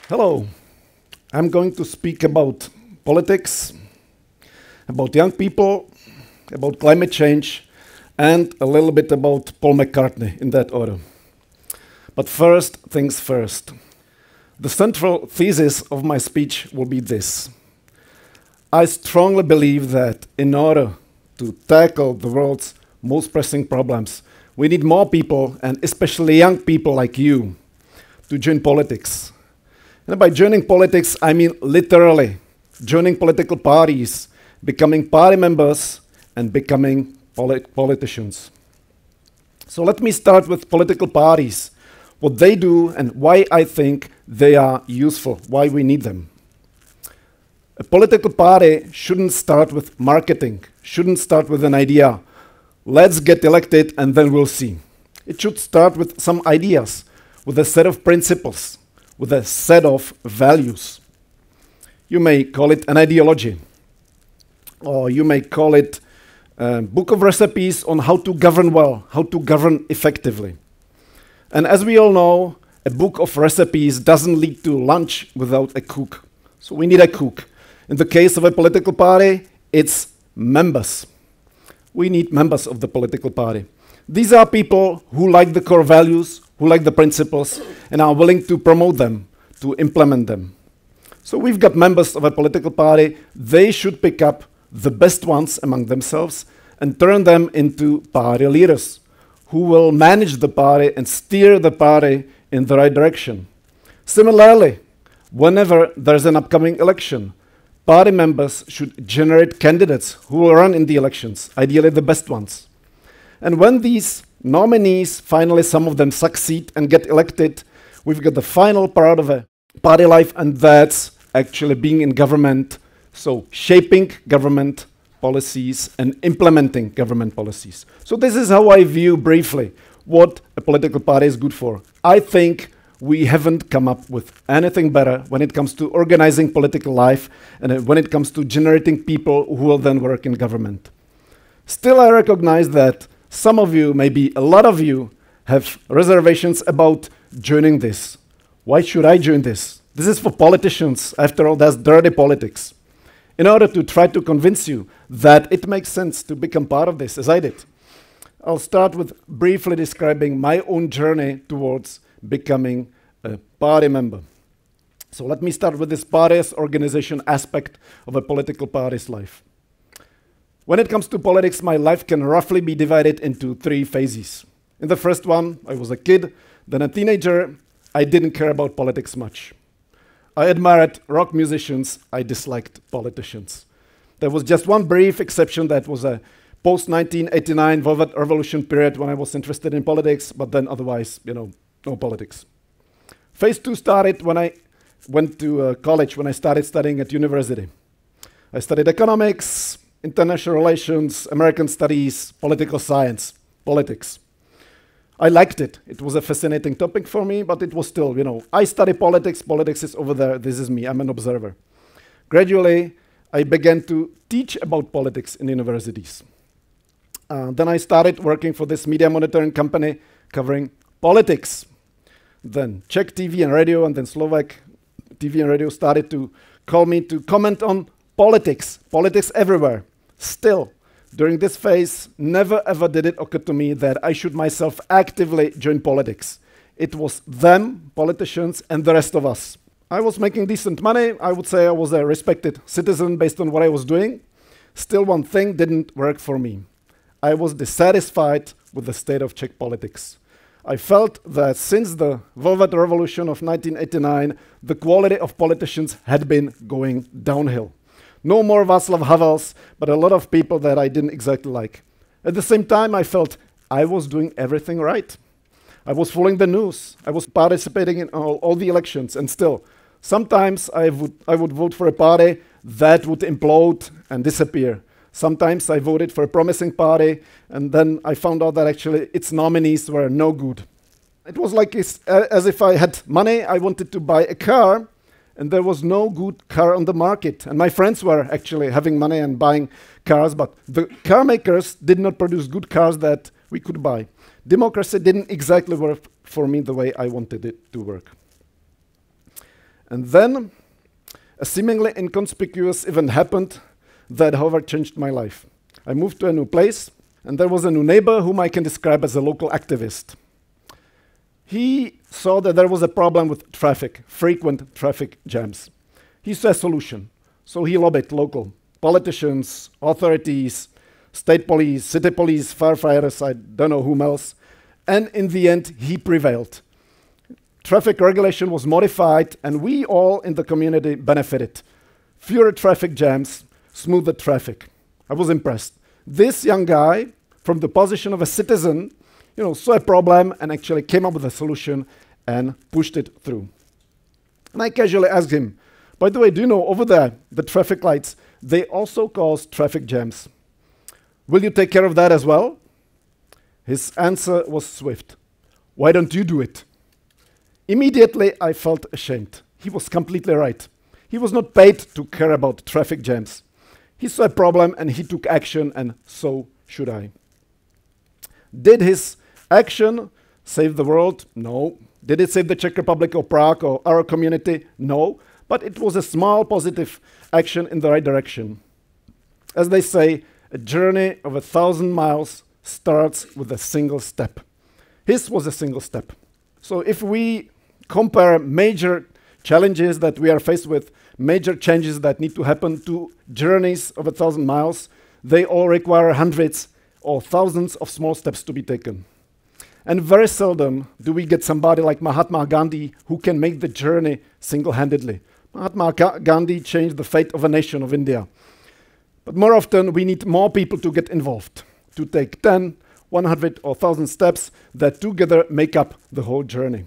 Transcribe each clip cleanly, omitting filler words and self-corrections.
Hello, I'm going to speak about politics, about young people, about climate change, and a little bit about Paul McCartney in that order. But first things first. The central thesis of my speech will be this. I strongly believe that in order to tackle the world's most pressing problems, we need more people, and especially young people like you, to join politics. And by joining politics, I mean literally joining political parties, becoming party members, and becoming politicians. So let me start with political parties, what they do and why I think they are useful, why we need them. A political party shouldn't start with marketing, shouldn't start with an idea. Let's get elected and then we'll see. It should start with some ideas, with a set of principles, with a set of values. You may call it an ideology, or you may call it a book of recipes on how to govern well, how to govern effectively. And as we all know, a book of recipes doesn't lead to lunch without a cook. So we need a cook. In the case of a political party, it's members. We need members of the political party. These are people who like the core values, who like the principles, and are willing to promote them, to implement them. So we've got members of a political party. They should pick up the best ones among themselves and turn them into party leaders who will manage the party and steer the party in the right direction. Similarly, whenever there's an upcoming election, party members should generate candidates who will run in the elections, ideally the best ones. And when these nominees, finally some of them succeed and get elected, we've got the final part of a party life, and that's actually being in government, so shaping government policies and implementing government policies. So this is how I view briefly what a political party is good for. I think we haven't come up with anything better when it comes to organizing political life and when it comes to generating people who will then work in government. Still, I recognize that some of you, maybe a lot of you, have reservations about joining this. Why should I join this? This is for politicians. After all, that's dirty politics. In order to try to convince you that it makes sense to become part of this, as I did, I'll start with briefly describing my own journey towards becoming a party member. So let me start with this party's organization aspect of a political party's life. When it comes to politics, my life can roughly be divided into 3 phases. In the first one, I was a kid, then a teenager. I didn't care about politics much. I admired rock musicians. I disliked politicians. There was just one brief exception, that was a post-1989 Velvet Revolution period when I was interested in politics, but then otherwise, no politics. Phase 2 started when I went to college, when I started studying at university. I studied economics, international relations, American studies, political science, politics. I liked it. It was a fascinating topic for me, but it was still, I study politics, politics is over there, this is me, I'm an observer. Gradually, I began to teach about politics in universities. Then I started working for this media monitoring company covering politics. Then Czech TV and radio, and then Slovak TV and radio started to call me to comment on politics everywhere. Still, during this phase, never ever did it occur to me that I should myself actively join politics. It was them, politicians, and the rest of us. I was making decent money. I would say I was a respected citizen based on what I was doing. Still, one thing didn't work for me. I was dissatisfied with the state of Czech politics. I felt that since the Velvet Revolution of 1989, the quality of politicians had been going downhill. No more Václav Havels, but a lot of people that I didn't exactly like. At the same time, I felt I was doing everything right. I was following the news. I was participating in all the elections, and still, sometimes I would vote for a party that would implode and disappear. Sometimes I voted for a promising party, and then I found out that actually its nominees were no good. It was like as if I had money, I wanted to buy a car, and there was no good car on the market. And my friends were actually having money and buying cars, but the car makers did not produce good cars that we could buy. Democracy didn't exactly work for me the way I wanted it to work. And then a seemingly inconspicuous event happened that, however, changed my life. I moved to a new place, and there was a new neighbor whom I can describe as a local activist. He saw that there was a problem with traffic, frequent traffic jams. He saw a solution, so he lobbied local politicians, authorities, state police, city police, firefighters, I don't know whom else, and in the end, he prevailed. Traffic regulation was modified, and we all in the community benefited. Fewer traffic jams, smoother traffic. I was impressed. This young guy, from the position of a citizen, saw a problem and actually came up with a solution and pushed it through. And I casually asked him, by the way, do you know over there, the traffic lights, they also cause traffic jams. Will you take care of that as well? His answer was swift. Why don't you do it? Immediately, I felt ashamed. He was completely right. He was not paid to care about traffic jams. He saw a problem and he took action, and so should I. Did his action save the world? No. Did it save the Czech Republic or Prague or our community? No. But it was a small positive action in the right direction. As they say, a journey of 1,000 miles starts with a single step. His was a single step. So if we compare major challenges that we are faced with, major changes that need to happen to journeys of 1,000 miles, they all require hundreds or thousands of small steps to be taken. And very seldom do we get somebody like Mahatma Gandhi who can make the journey single-handedly. Mahatma Gandhi changed the fate of a nation, of India. But more often, we need more people to get involved, to take 10, 100 or 1,000 steps that together make up the whole journey.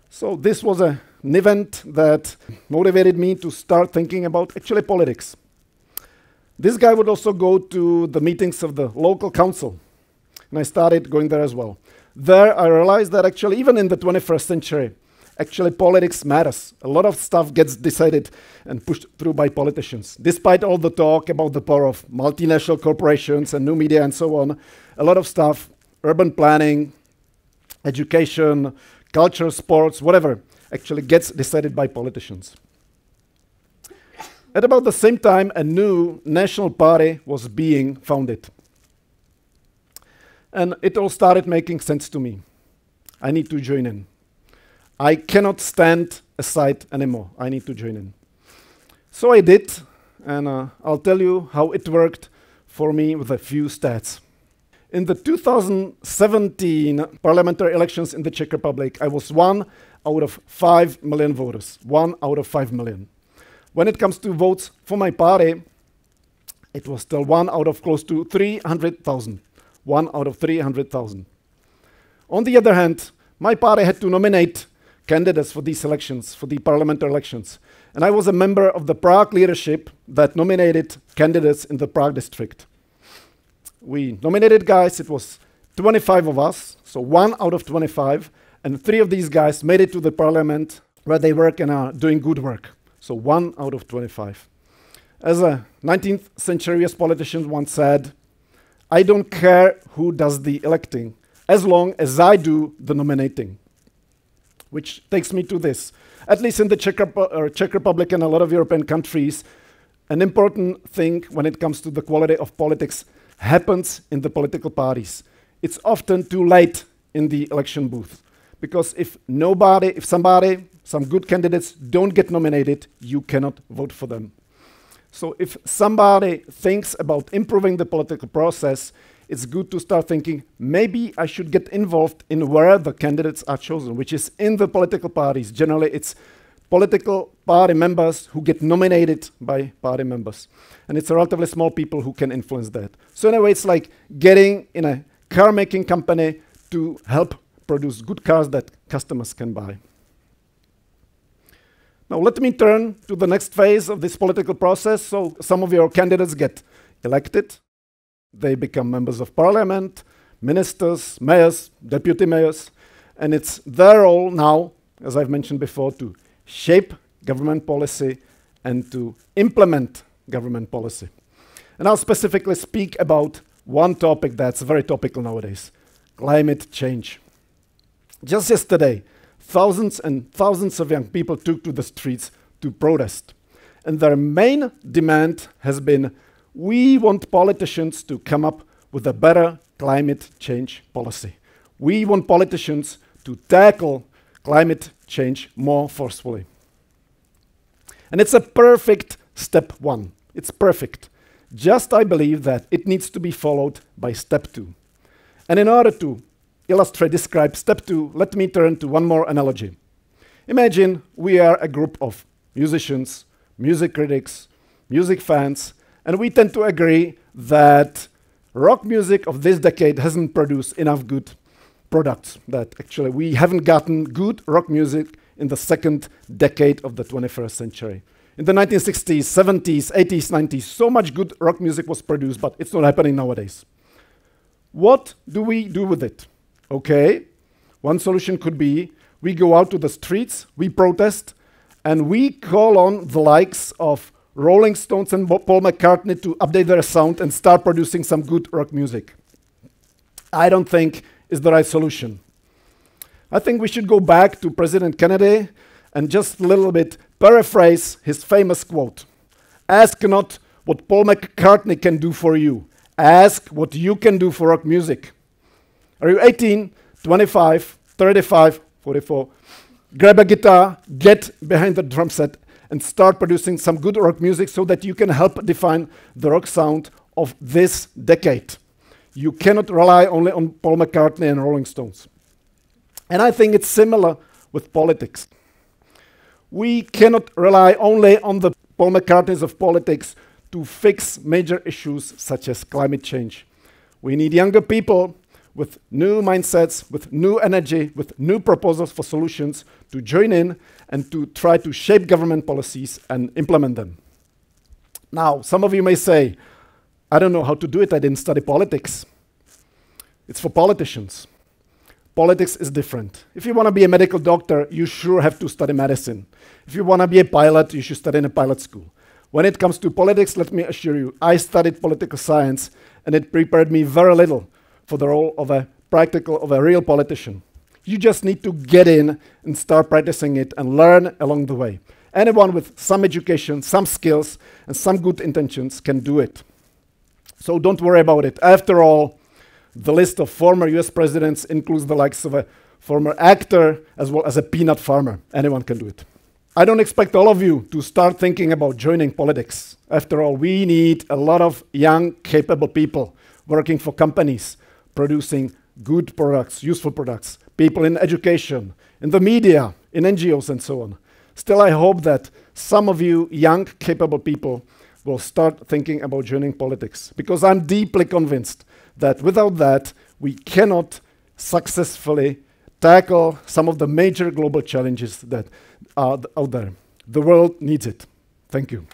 So this was an event that motivated me to start thinking about actually politics. This guy would also go to the meetings of the local council, and I started going there as well. There I realized that actually even in the 21st century, actually politics matters. A lot of stuff gets decided and pushed through by politicians. Despite all the talk about the power of multinational corporations and new media and so on, a lot of stuff, urban planning, education, culture, sports, whatever, actually gets decided by politicians. At about the same time, a new national party was being founded. And it all started making sense to me. I need to join in. I cannot stand aside anymore. I need to join in. So I did, and I'll tell you how it worked for me with a few stats. In the 2017 parliamentary elections in the Czech Republic, I was 1 out of 5 million voters. 1 out of 5 million. When it comes to votes for my party, it was still 1 out of close to 300,000. 1 out of 300,000. On the other hand, my party had to nominate candidates for these elections, for the parliamentary elections. And I was a member of the Prague leadership that nominated candidates in the Prague district. We nominated guys, it was 25 of us, so 1 out of 25, and 3 of these guys made it to the parliament where they work and are doing good work. So 1 out of 25. As a 19th century US politician once said, I don't care who does the electing, as long as I do the nominating. Which takes me to this. At least in the Czech Republic and a lot of European countries, an important thing when it comes to the quality of politics happens in the political parties. It's often too late in the election booth. Because if some good candidates don't get nominated, you cannot vote for them. So if somebody thinks about improving the political process, it's good to start thinking, maybe I should get involved in where the candidates are chosen, which is in the political parties. Generally, it's political party members who get nominated by party members. And it's a relatively small people who can influence that. So in a way, it's like getting in a car-making company to help produce good cars that customers can buy. Now let me turn to the next phase of this political process. So some of your candidates get elected. They become members of parliament, ministers, mayors, deputy mayors, and it's their role now, as I've mentioned before, to shape government policy and to implement government policy. And I'll specifically speak about one topic that's very topical nowadays: climate change. Just yesterday, thousands and thousands of young people took to the streets to protest. And their main demand has been, we want politicians to come up with a better climate change policy. We want politicians to tackle climate change more forcefully. And it's a perfect step one. It's perfect. Just I believe that it needs to be followed by step two. And in order to illustrate, describe step two, let me turn to one more analogy. Imagine we are a group of musicians, music critics, music fans, and we tend to agree that rock music of this decade hasn't produced enough good products, that actually we haven't gotten good rock music in the second decade of the 21st century. In the 1960s, 70s, 80s, 90s, so much good rock music was produced, but it's not happening nowadays. What do we do with it? Okay, one solution could be we go out to the streets, we protest, and we call on the likes of Rolling Stones and Paul McCartney to update their sound and start producing some good rock music. I don't think it's the right solution. I think we should go back to President Kennedy and just a little bit paraphrase his famous quote. Ask not what Paul McCartney can do for you. Ask what you can do for rock music. Are you 18, 25, 35, 44? Grab a guitar, get behind the drum set, and start producing some good rock music so that you can help define the rock sound of this decade. You cannot rely only on Paul McCartney and Rolling Stones. And I think it's similar with politics. We cannot rely only on the Paul McCartneys of politics to fix major issues such as climate change. We need younger people with new mindsets, with new energy, with new proposals for solutions to join in and to try to shape government policies and implement them. Now, some of you may say, I don't know how to do it, I didn't study politics. It's for politicians. Politics is different. If you want to be a medical doctor, you sure have to study medicine. If you want to be a pilot, you should study in a pilot school. When it comes to politics, let me assure you, I studied political science, and it prepared me very little for the role of a real politician. You just need to get in and start practicing it and learn along the way. Anyone with some education, some skills, and some good intentions can do it. So don't worry about it. After all, the list of former US presidents includes the likes of a former actor as well as a peanut farmer. Anyone can do it. I don't expect all of you to start thinking about joining politics. After all, we need a lot of young, capable people working for companies, producing good products, useful products, people in education, in the media, in NGOs, and so on. Still, I hope that some of you young, capable people will start thinking about joining politics, because I'm deeply convinced that without that, we cannot successfully tackle some of the major global challenges that are out there. The world needs it. Thank you.